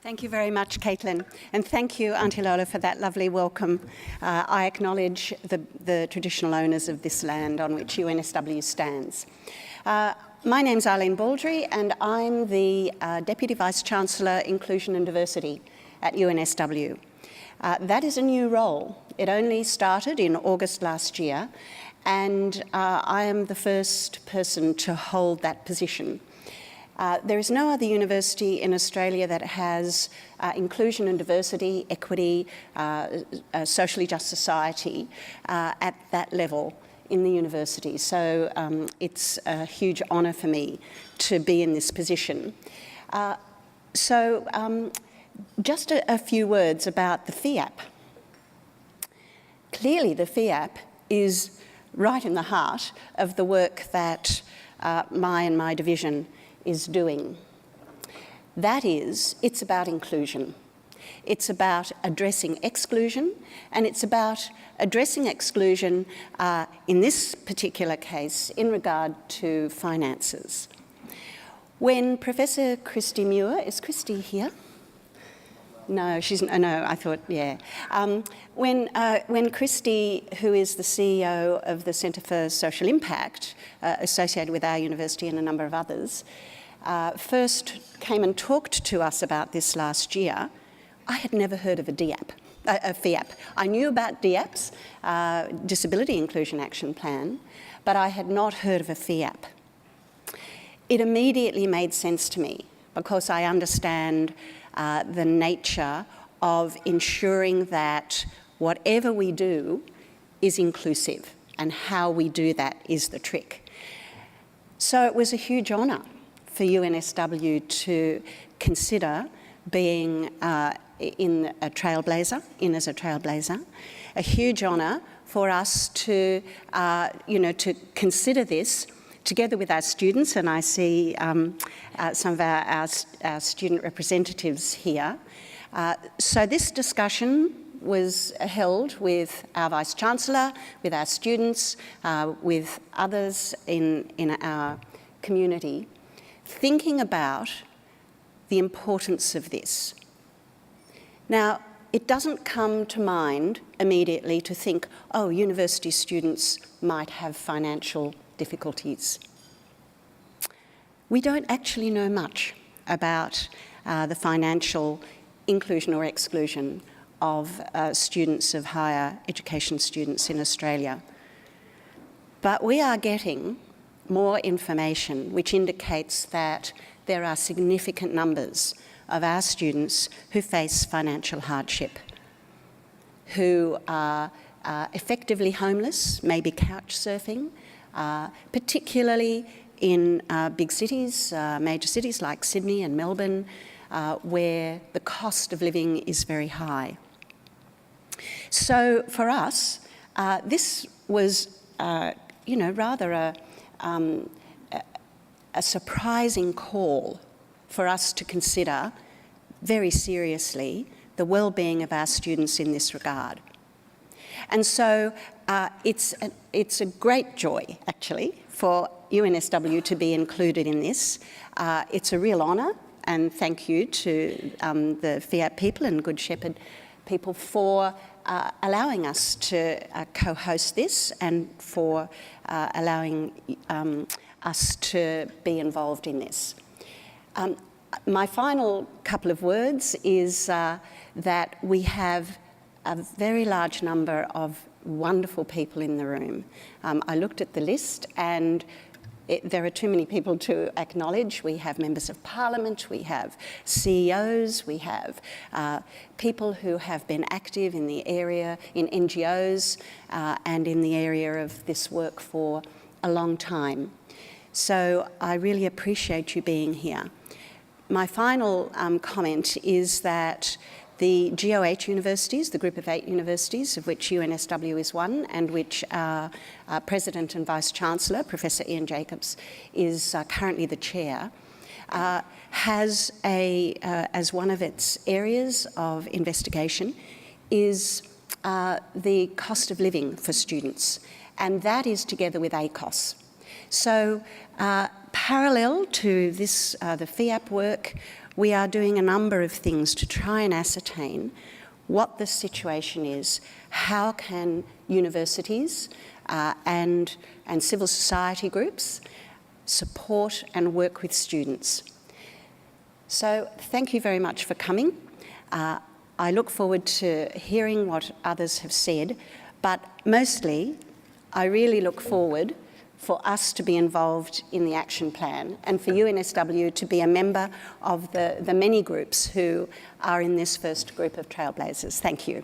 Thank you very much, Caitlin, and thank you, Auntie Lola, for that lovely welcome. I acknowledge the traditional owners of this land on which UNSW stands. My name's Eileen Baldry, and I'm the Deputy Vice-Chancellor, Inclusion and Diversity at UNSW. That is a new role. It only started in August last year, and I am the first person to hold that position. There is no other university in Australia that has inclusion and diversity, equity, socially just society at that level in the university. So it's a huge honour for me to be in this position. Just a few words about the FIAP. Clearly the FIAP is right in the heart of the work that my division is doing. That is, it's about inclusion. It's about addressing exclusion, and it's about addressing exclusion in this particular case in regard to finances. When Professor Christy Muir, is Christy here? No, she's no. I thought, yeah. When Christy, who is the CEO of the Centre for Social Impact, associated with our university and a number of others, first came and talked to us about this last year, I had never heard of a FIAP. I knew about DIAPs, Disability Inclusion Action Plan, but I had not heard of a FIAP. It immediately made sense to me because I understand the nature of ensuring that whatever we do is inclusive, and how we do that is the trick. So it was a huge honour for UNSW to consider being in as a trailblazer, a huge honour for us to, to consider this together with our students, and I see some of our student representatives here. So this discussion was held with our Vice-Chancellor, with our students, with others in our community, thinking about the importance of this. Now, it doesn't come to mind immediately to think, oh, university students might have financial difficulties. We don't actually know much about the financial inclusion or exclusion of students, of higher education students in Australia. But we are getting more information which indicates that there are significant numbers of our students who face financial hardship, who are effectively homeless, maybe couch surfing, particularly in big cities, major cities like Sydney and Melbourne, where the cost of living is very high. So for us, this was, rather a surprising call for us to consider very seriously the well-being of our students in this regard. And so it's a great joy, actually, for UNSW to be included in this. It's a real honour, and thank you to the FIAP people and Good Shepherd people for allowing us to co-host this, and for allowing us to be involved in this. My final couple of words is that we have a very large number of wonderful people in the room. I looked at the list, and there are too many people to acknowledge. We have members of parliament, we have CEOs, we have people who have been active in the area, in NGOs, and in the area of this work for a long time. So I really appreciate you being here. My final comment is that the GOH universities, the group of 8 universities, of which UNSW is one, and which our President and Vice-Chancellor, Professor Ian Jacobs, is currently the chair, has as one of its areas of investigation is the cost of living for students, and that is together with ACOS. So parallel to this, the FIAP work, we are doing a number of things to try and ascertain what the situation is. How can universities and civil society groups support and work with students? So thank you very much for coming. I look forward to hearing what others have said, but mostly I really look forward for us to be involved in the action plan and for UNSW to be a member of the many groups who are in this first group of trailblazers. Thank you.